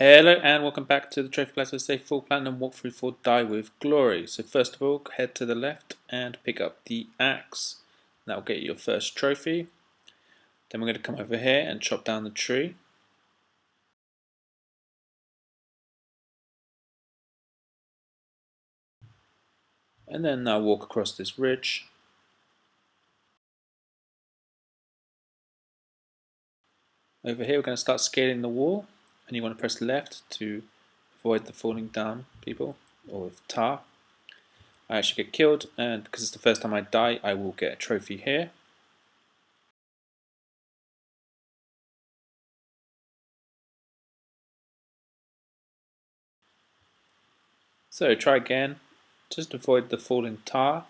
Hello and welcome back to the Trophy Collector Safe Full Platinum Walkthrough for Die With Glory. So first of all, head to the left and pick up the axe. That will get you your first trophy. Then we're going to come over here and chop down the tree. And then now walk across this ridge. Over here we're going to start scaling the wall, and you want to press left to avoid the falling down people or tar. I actually get killed, and because it's the first time I die, I will get a trophy here. So try again, just avoid the falling tar.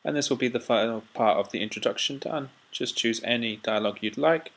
And this will be the final part of the introduction done. Just choose any dialogue you'd like.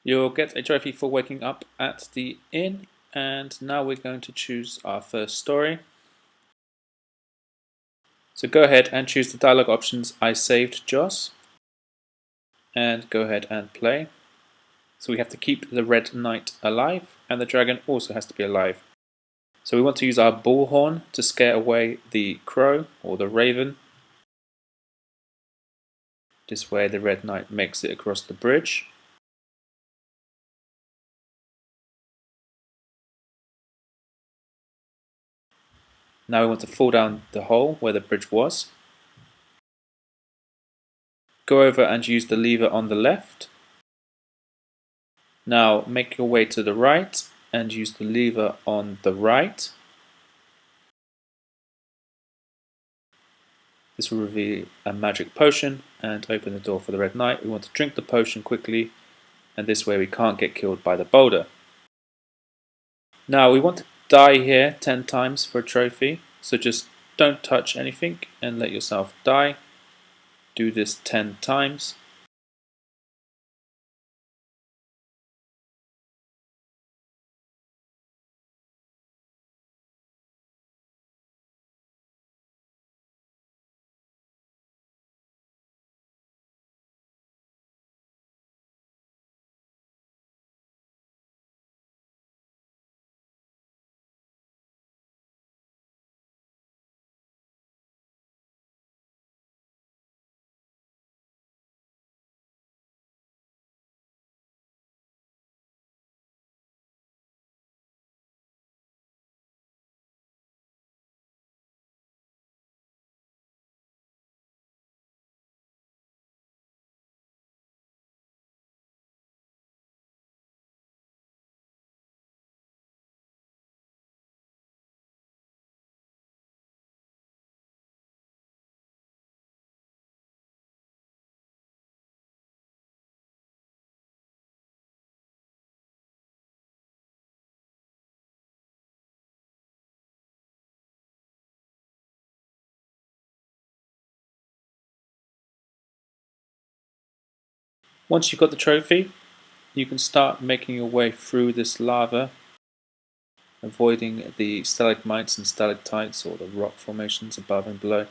You'll get a trophy for waking up at the inn, and now we're going to choose our first story. So go ahead and choose the dialogue options I saved Joss, and go ahead and play. So we have to keep the Red Knight alive, and the dragon also has to be alive. So we want to use our bullhorn to scare away the crow or the raven. This way the Red Knight makes it across the bridge. Now we want to fall down the hole where the bridge was. Go over and use the lever on the left. Now make your way to the right and use the lever on the right. This will reveal a magic potion and open the door for the Red Knight. We want to drink the potion quickly, and this way we can't get killed by the boulder. Now we want to die here 10 times for a trophy, so just don't touch anything and let yourself die. Do this 10 times. Once you've got the trophy, you can start making your way through this lava, avoiding the stalagmites and stalactites or the rock formations above and below.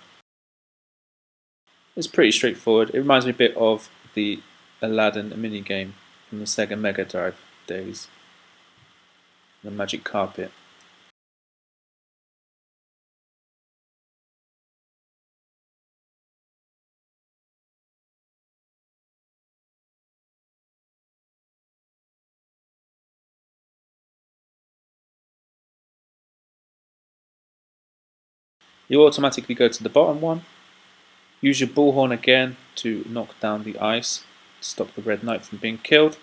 It's pretty straightforward. It reminds me a bit of the Aladdin minigame from the Sega Mega Drive days. The magic carpet. You automatically go to the bottom one. Use your bullhorn again to knock down the ice, to stop the red knight from being killed.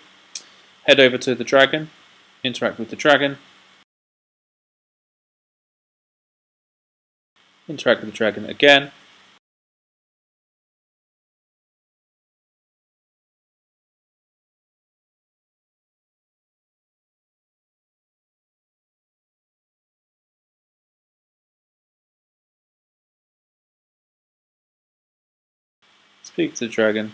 Head over to the dragon, interact with the dragon. Interact with the dragon again. Speak to the dragon.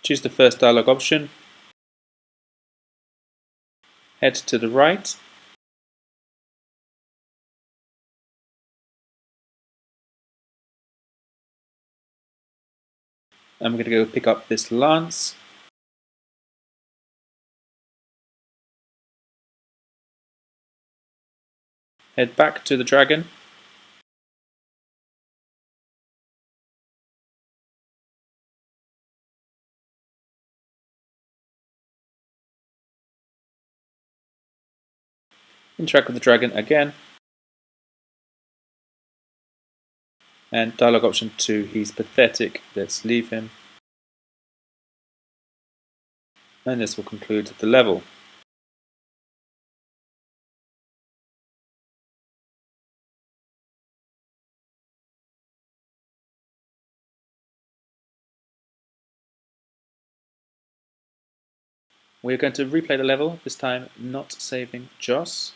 Choose the first dialogue option. Head to the right. I'm going to go pick up this lance. Head back to the dragon. Interact with the dragon again. And dialogue option 2, he's pathetic. Let's leave him. And this will conclude the level. We're going to replay the level, this time not saving Joss.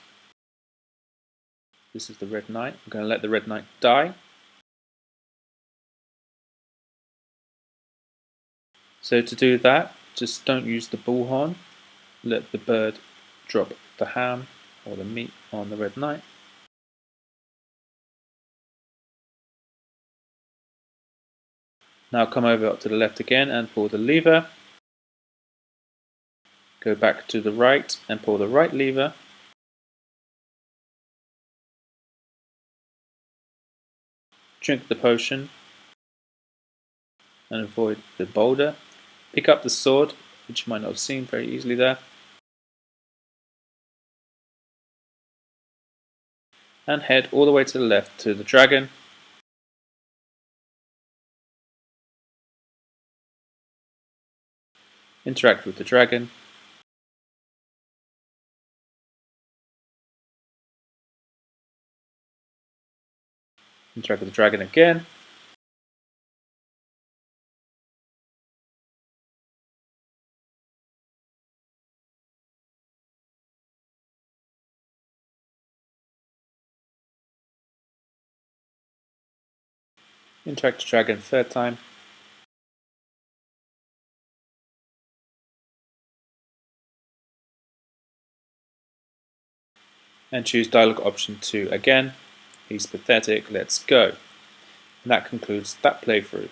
This is the red knight. I'm going to let the red knight die. So to do that, just don't use the bullhorn. Let the bird drop the ham or the meat on the red knight. Now come over up to the left again and pull the lever. Go back to the right and pull the right lever. Drink the potion and avoid the boulder. Pick up the sword, which you might not have seen very easily there. And head all the way to the left to the dragon. Interact with the dragon. Interact with the dragon again. Interact with the dragon third time. And choose dialogue option 2 again. He's pathetic, let's go. And that concludes that playthrough.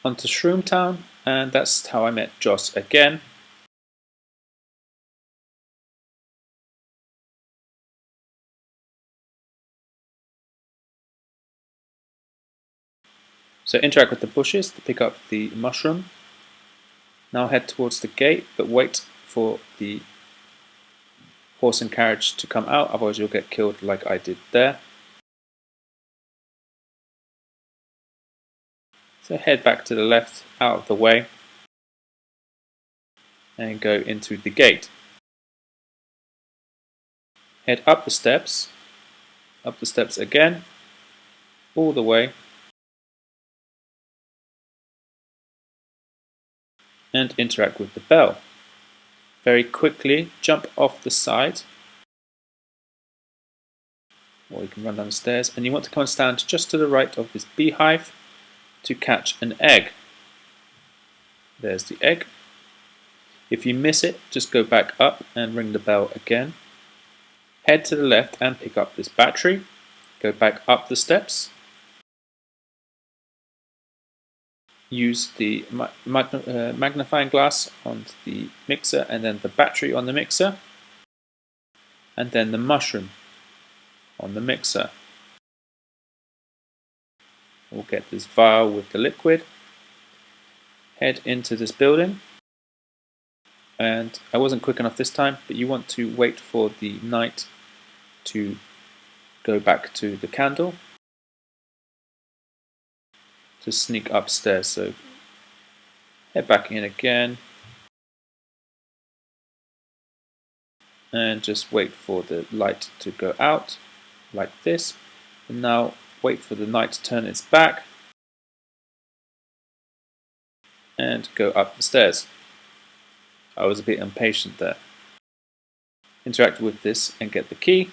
On to Shroom Town, and that's how I met Joss again. So interact with the bushes to pick up the mushroom. Now head towards the gate, but wait for the horse and carriage to come out, otherwise you'll get killed like I did there. So head back to the left, out of the way, and go into the gate. Head up the steps again, all the way, and interact with the bell. Very quickly jump off the side, or you can run down the stairs, and you want to come and stand just to the right of this beehive to catch an egg. There's the egg. If you miss it, just go back up and ring the bell again. Head to the left and pick up this battery. Go back up the steps. Use the magnifying glass on the mixer and then the battery on the mixer. and then the mushroom on the mixer. We'll get this vial with the liquid, head into this building, and I wasn't quick enough this time, but you want to wait for the knight to go back to the candle to sneak upstairs. So head back in again and just wait for the light to go out like this, and now wait for the knight to turn its back and go up the stairs. I was a bit impatient there. Interact with this and get the key.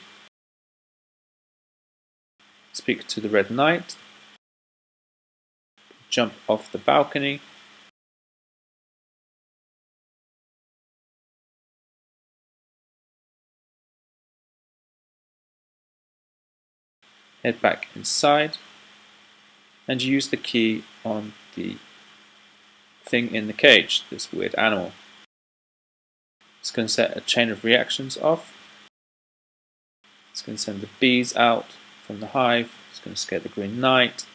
Speak to the red knight. Jump off the balcony. Head back inside and use the key on the thing in the cage, this weird animal. It's going to set a chain of reactions off. It's going to send the bees out from the hive. It's going to scare the green knight.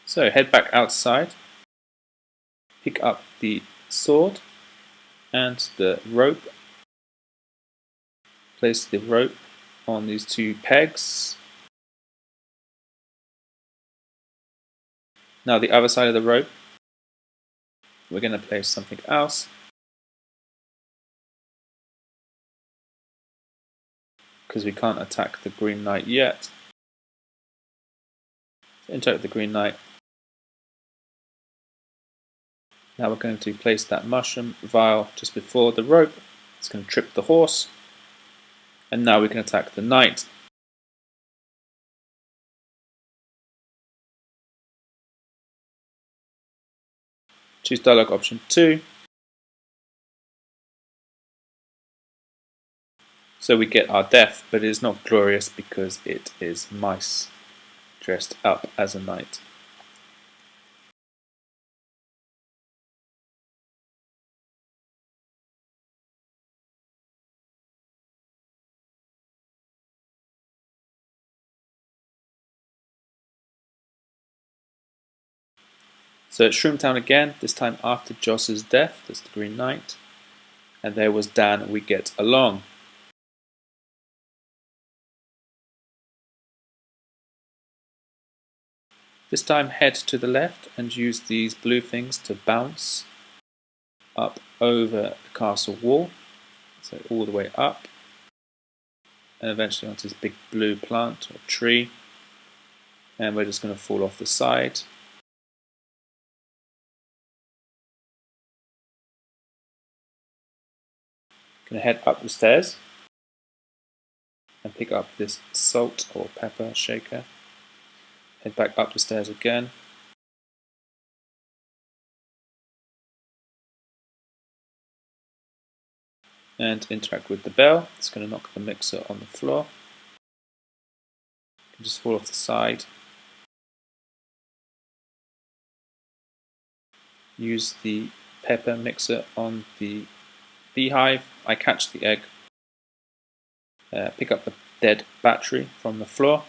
So head back outside, pick up the sword and the rope. Place the rope on these two pegs. Now the other side of the rope, we're going to place something else. Because we can't attack the green knight yet. So interact with the green knight. Now we're going to place that mushroom vial just before the rope. It's going to trip the horse. And now we can attack the knight. Choose dialogue option 2. So we get our death, but it is not glorious because it is mice dressed up as a knight. So it's Shroomtown again, this time after Joss's death, that's the Green Knight. And there was Dan, we get along. This time head to the left and use these blue things to bounce up over the castle wall. So all the way up. And eventually onto this big blue plant or tree. And we're just going to fall off the side. Going to head up the stairs and pick up this salt or pepper shaker. Head back up the stairs again. And interact with the bell. It's going to knock the mixer on the floor. You can just fall off the side. Use the pepper mixer on the beehive. I catch the egg. Pick up the dead battery from the floor.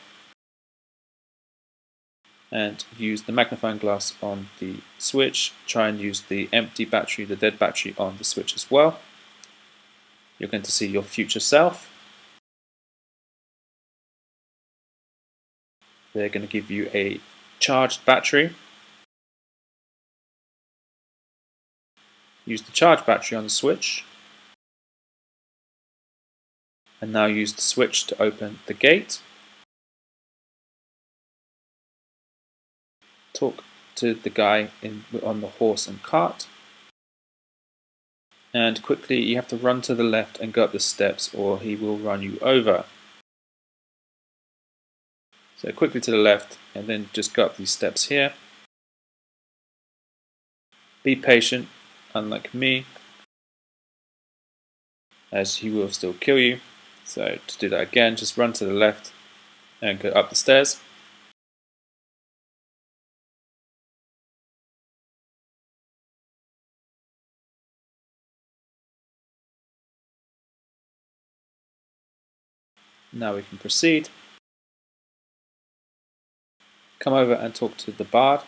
And use the magnifying glass on the switch. Try and use the empty battery, the dead battery, on the switch as well. You're going to see your future self. They're going to give you a charged battery. Use the charged battery on the switch. And now use the switch to open the gate. Talk to the guy on the horse and cart. And quickly you have to run to the left and go up the steps or he will run you over. So quickly to the left and then just go up these steps here. Be patient, unlike me, as he will still kill you. So to do that again, just run to the left and go up the stairs. Now we can proceed. Come over and talk to the bard.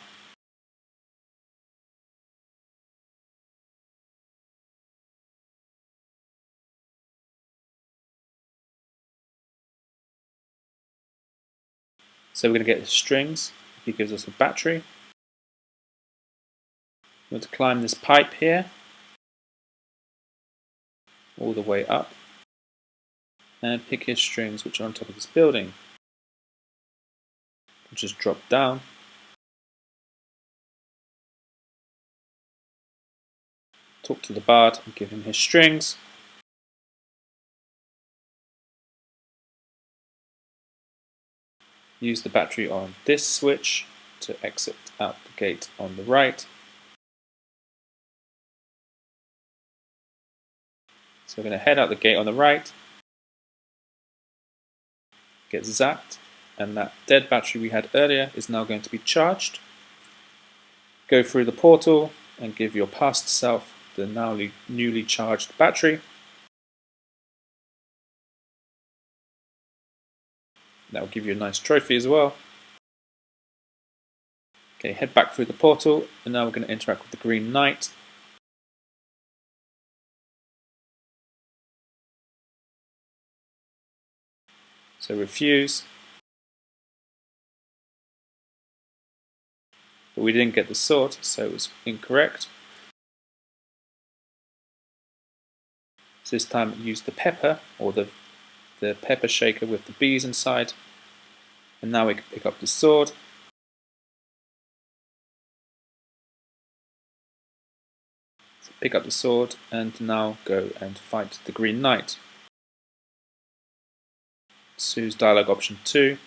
So we're going to get his strings. He gives us a battery. We want to climb this pipe here, all the way up, and pick his strings which are on top of this building. We'll just drop down. Talk to the bard and give him his strings. Use the battery on this switch to exit out the gate on the right. So we're going to head out the gate on the right, get zapped, and that dead battery we had earlier is now going to be charged. Go through the portal and give your past self the now newly charged battery. That will give you a nice trophy as well. Okay, head back through the portal, and now we're going to interact with the Green Knight. So refuse. But we didn't get the sword, so it was incorrect. So this time use the pepper, or the pepper shaker with the bees inside. And now we can pick up the sword. So pick up the sword and now go and fight the Green Knight. Choose dialogue option 2.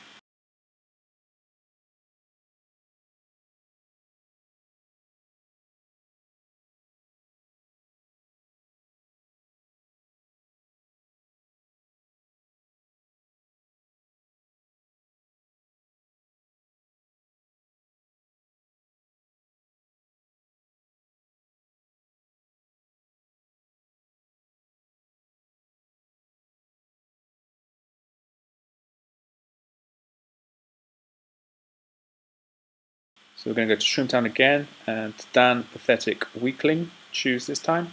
So we're going to go to Shroomtown again, and Dan, Pathetic Weakling, choose this time.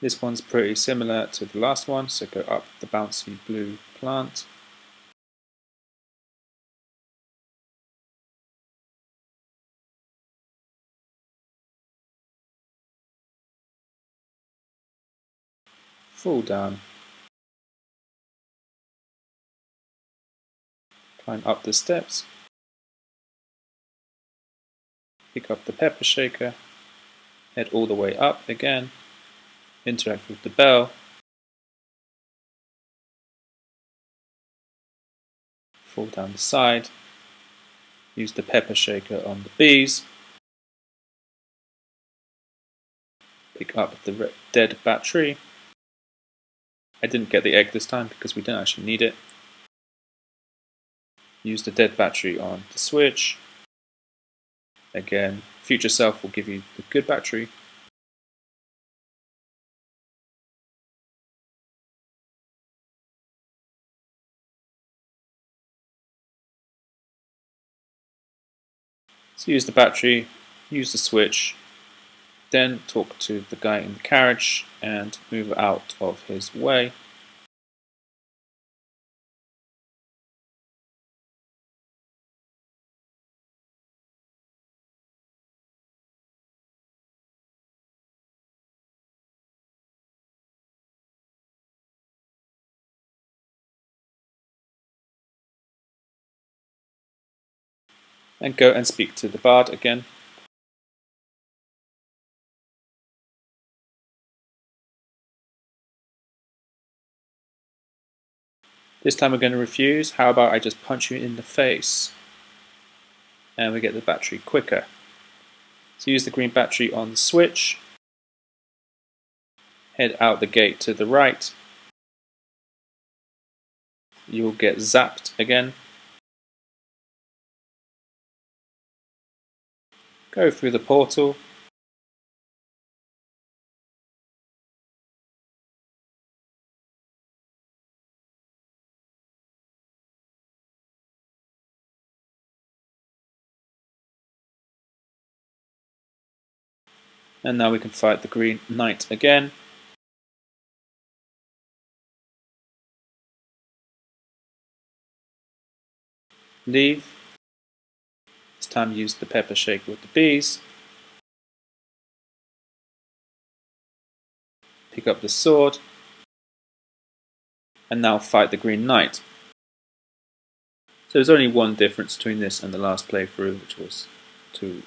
This one's pretty similar to the last one, so go up the bouncy blue plant. Fall down. Climb up the steps. Pick up the pepper shaker. Head all the way up again. Interact with the bell. Fall down the side. Use the pepper shaker on the bees. Pick up the dead battery. I didn't get the egg this time because we didn't actually need it. Use the dead battery on the switch. Again, future self will give you the good battery. So use the battery, use the switch, then talk to the guy in the carriage and move out of his way. And go and speak to the bard again. This time we're going to refuse. How about I just punch you in the face? And we get the battery quicker. So use the green battery on the switch. Head out the gate to the right. You'll get zapped again. Go through the portal. And now we can fight the Green Knight again. Leave. It's time to use the pepper shaker with the bees. Pick up the sword. And now fight the Green Knight. So there's only one difference between this and the last playthrough, which was to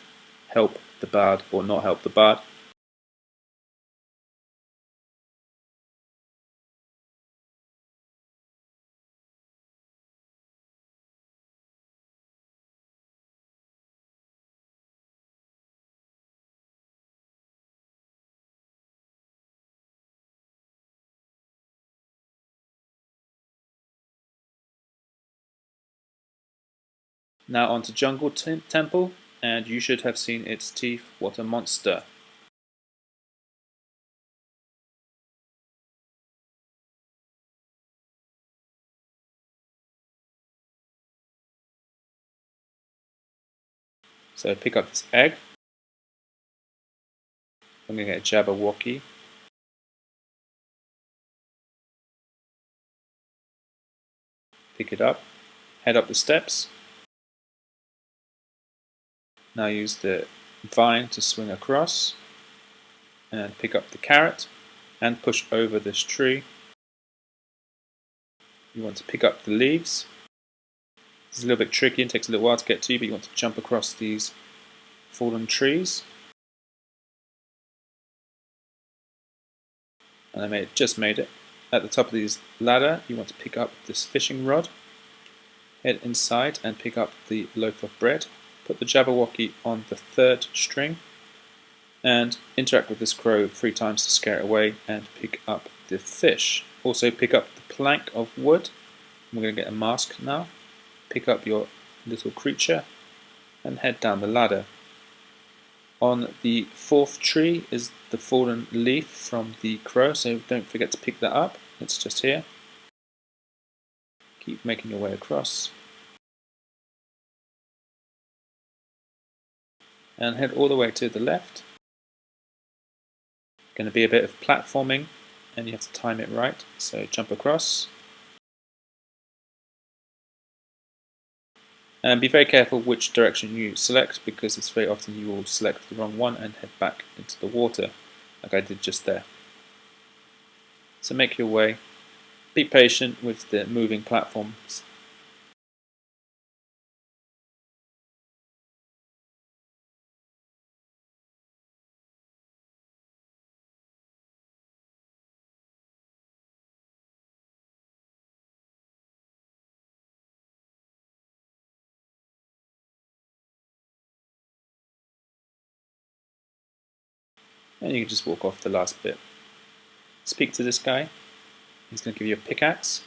help the bard or not help the bard. Now onto Jungle Temple, and you should have seen its teeth. What a monster! So pick up this egg. I'm going to get a Jabberwocky. Pick it up. Head up the steps. Now use the vine to swing across. And pick up the carrot. And push over this tree. You want to pick up the leaves. It's a little bit tricky and takes a little while to get to, but you want to jump across these fallen trees. And I just made it. At the top of this ladder, you want to pick up this fishing rod. Head inside and pick up the loaf of bread. Put the Jabberwocky on the third string. And interact with this crow 3 times to scare it away and pick up the fish. Also pick up the plank of wood. We're going to get a mask now. Pick up your little creature and head down the ladder. On the 4th tree is the fallen leaf from the crow, so don't forget to pick that up. It's just here. Keep making your way across. And head all the way to the left. Going to be a bit of platforming, and you have to time it right, so jump across. And be very careful which direction you select, because it's very often you will select the wrong one and head back into the water, like I did just there. So make your way. Be patient with the moving platforms. And you can just walk off the last bit. Speak to this guy. He's going to give you a pickaxe.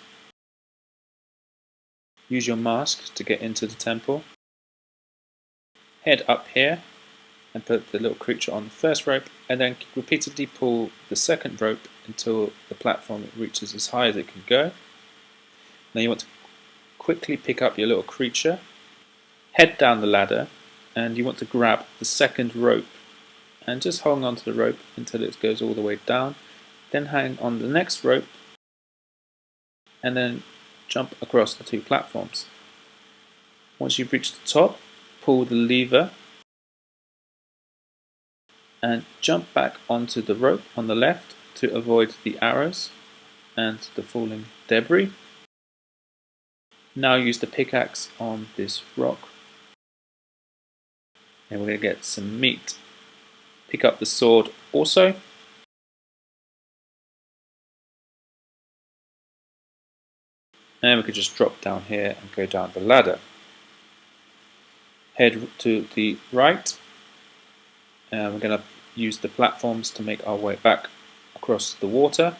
Use your mask to get into the temple. Head up here and put the little creature on the first rope, and then repeatedly pull the second rope until the platform reaches as high as it can go. Now you want to quickly pick up your little creature, head down the ladder, and you want to grab the second rope and just hold on to the rope until it goes all the way down. Then hang on the next rope and then jump across the 2 platforms. Once you've reached the top, pull the lever and jump back onto the rope on the left to avoid the arrows and the falling debris. Now use the pickaxe on this rock. And we're going to get some meat. Pick up the sword also. And we could just drop down here and go down the ladder. Head to the right. And we're going to use the platforms to make our way back across the water.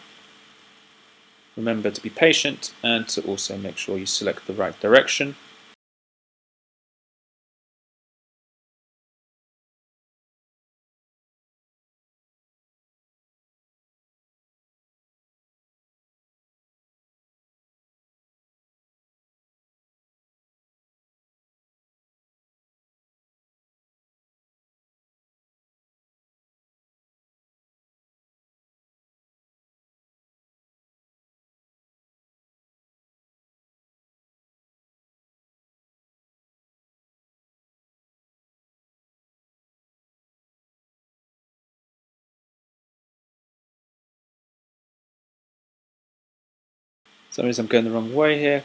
Remember to be patient and to also make sure you select the right direction. For some reason I'm going the wrong way here,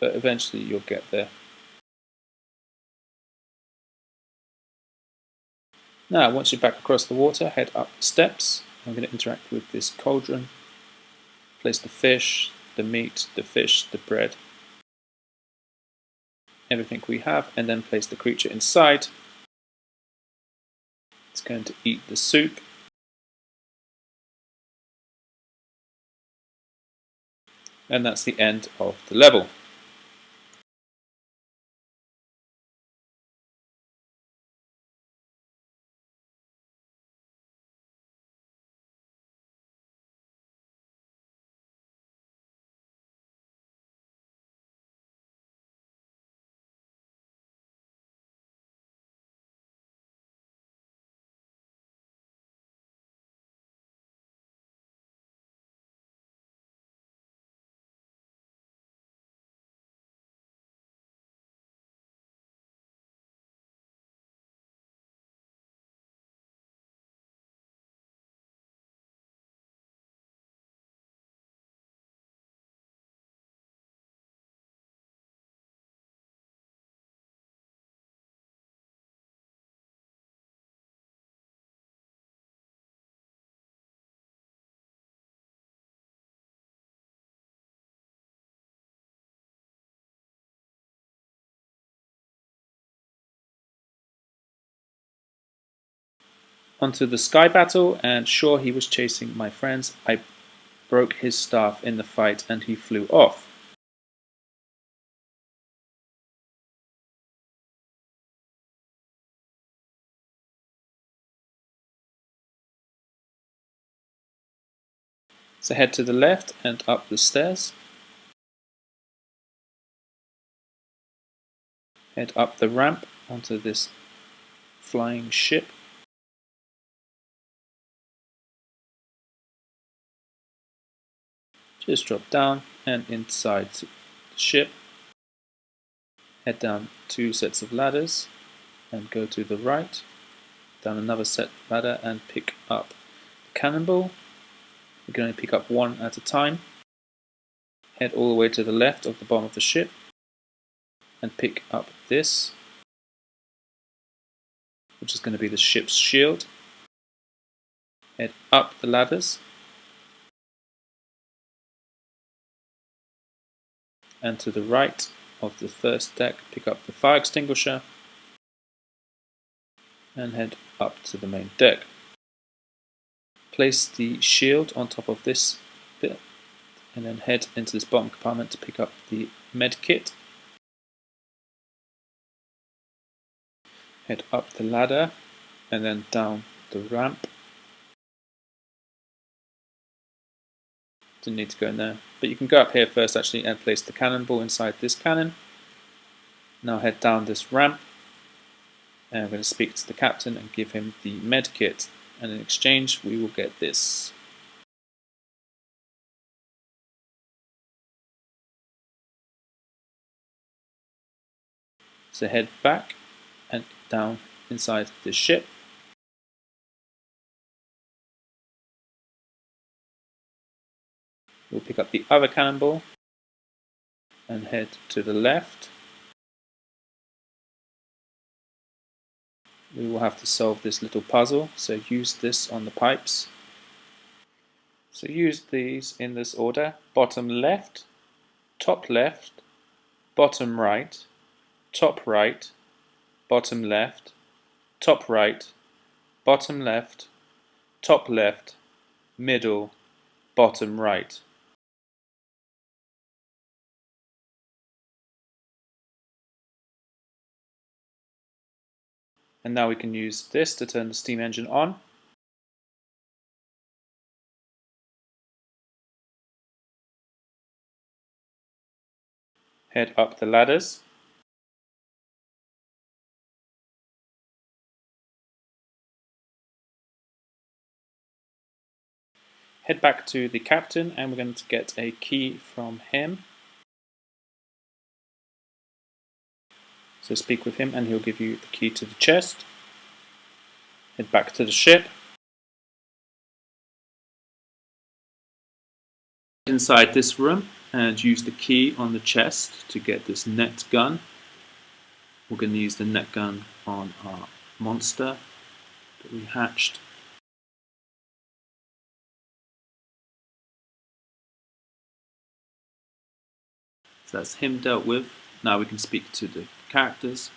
but eventually you'll get there. Now, once you're back across the water, head up the steps. I'm going to interact with this cauldron. Place the fish, the meat, the fish, the bread, everything we have, and then place the creature inside. It's going to eat the soup. And that's the end of the level. Onto the sky battle, and sure, he was chasing my friends. I broke his staff in the fight and he flew off. So head to the left and up the stairs. Head up the ramp onto this flying ship. Just drop down and inside the ship. Head down 2 sets of ladders and go to the right. Down another set ladder and pick up the cannonball. You can only pick up 1 at a time. Head all the way to the left of the bottom of the ship and pick up this, which is going to be the ship's shield. Head up the ladders and to the right of the first deck pick up the fire extinguisher and head up to the main deck. Place the shield on top of this bit and then head into this bottom compartment to pick up the med kit. Head up the ladder and then down the ramp. Didn't need to go in there, but you can go up here first actually and place the cannonball inside this cannon. Now head down this ramp and I'm going to speak to the captain and give him the med kit, and in exchange we will get this. So head back and down inside the ship. We'll pick up the other cannonball and head to the left. We will have to solve this little puzzle, so use this on the pipes. So use these in this order: bottom left, bottom right, top right, bottom left, top right, bottom left, top left, middle, bottom right. And now we can use this to turn the steam engine on. Head up the ladders. Head back to the captain and we're going to get a key from him. So speak with him and he'll give you the key to the chest. Head back to the ship. Inside this room and use the key on the chest to get this net gun. We're going to use the net gun on our monster that we hatched. So that's him dealt with. Now we can speak to the characters.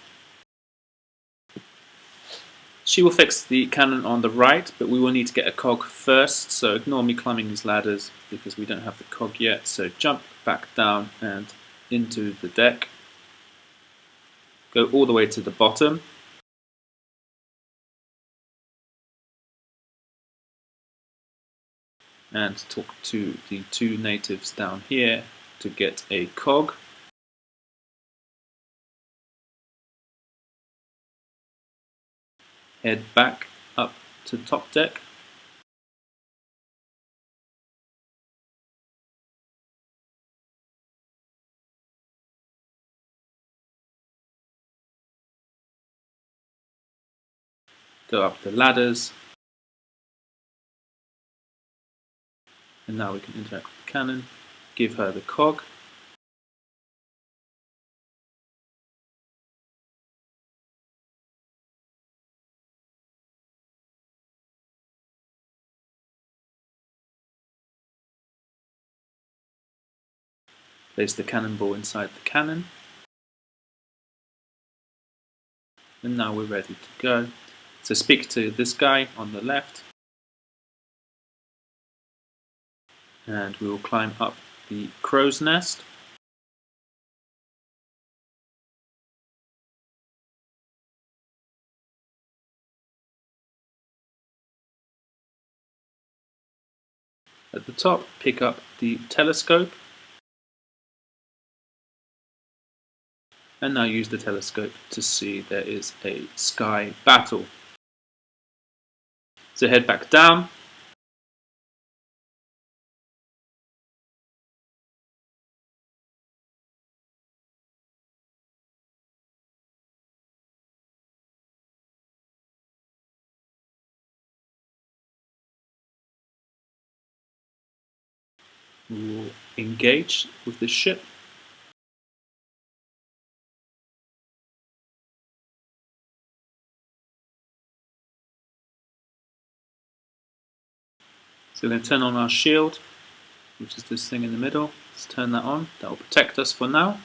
She will fix the cannon on the right, but we will need to get a cog first, so ignore me climbing these ladders because we don't have the cog yet. So jump back down and into the deck. Go all the way to the bottom. And talk to the two natives down here to get a cog. Head back up to the top deck. Go up the ladders. And now we can interact with the cannon. Give her the cog. Place the cannonball inside the cannon. And now we're ready to go. So speak to this guy on the left. And we will climb up the crow's nest. At the top, pick up the telescope. And now use the telescope to see there is a sky battle. So head back down. We will engage with the ship. So we're going to turn on our shield, which is this thing in the middle. Let's turn that on. That will protect us for now.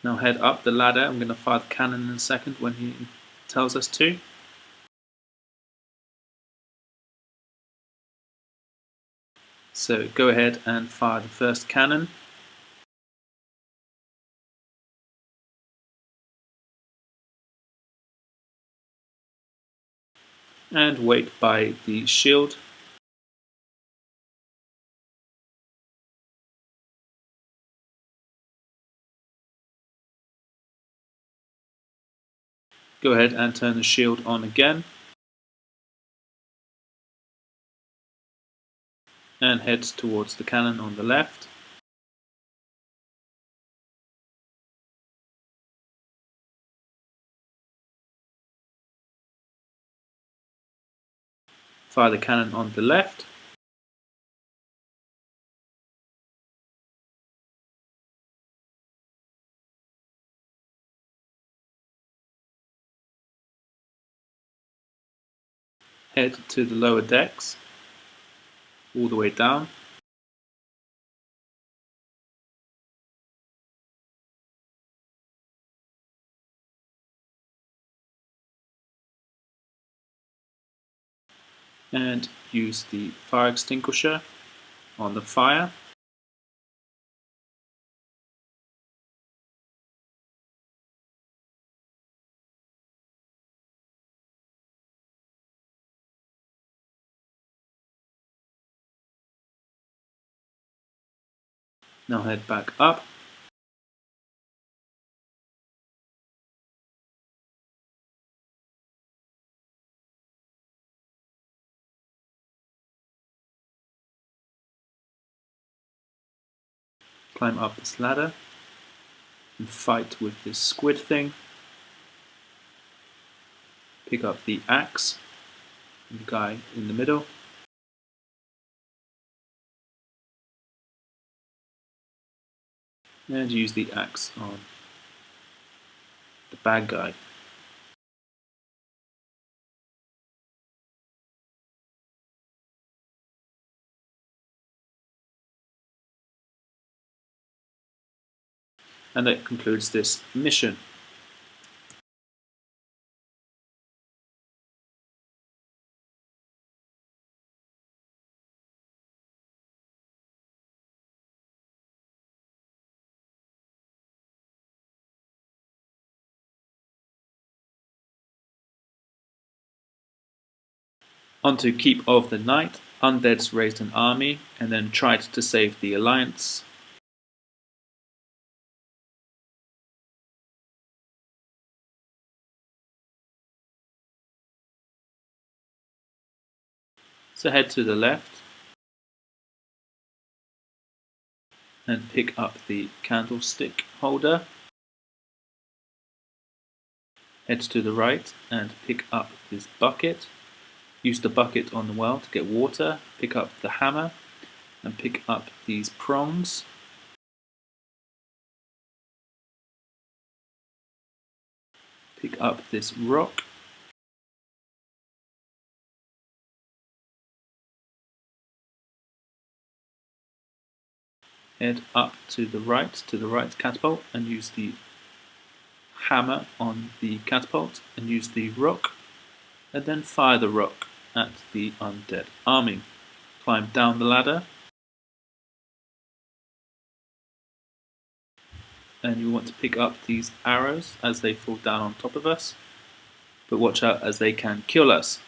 Now head up the ladder. I'm going to fire the cannon in a second when he tells us to. So go ahead and fire the first cannon. And wait by the shield. Go ahead and turn the shield on again. And head towards the cannon on the left. Fire the cannon on the left. Head to the lower decks, all the way down. And use the fire extinguisher on the fire. Now head back up. Climb up this ladder and fight with this squid thing. Pick up the axe, the guy in the middle. and use the axe on the bad guy. And that concludes this mission. On to Keep of the Night. Undeads raised an army and then tried to save the Alliance. So head to the left and pick up the candlestick holder. Head to the right and pick up this bucket. Use the bucket on the well to get water. Pick up the hammer and pick up these prongs. Pick up this rock. Head up to the right catapult and use the hammer on the catapult and use the rock, and then fire the rock at the undead army. Climb down the ladder, and you want to pick up these arrows as they fall down on top of us, but watch out as they can kill us.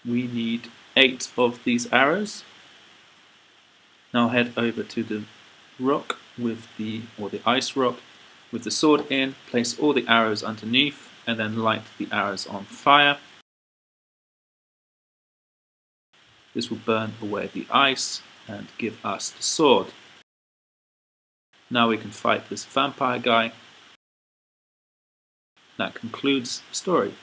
We need 8 of these arrows. Now head over to the rock or the ice rock with the sword in, place all the arrows underneath and then light the arrows on fire. This will burn away the ice and give us the sword. Now we can fight this vampire guy. That concludes the story.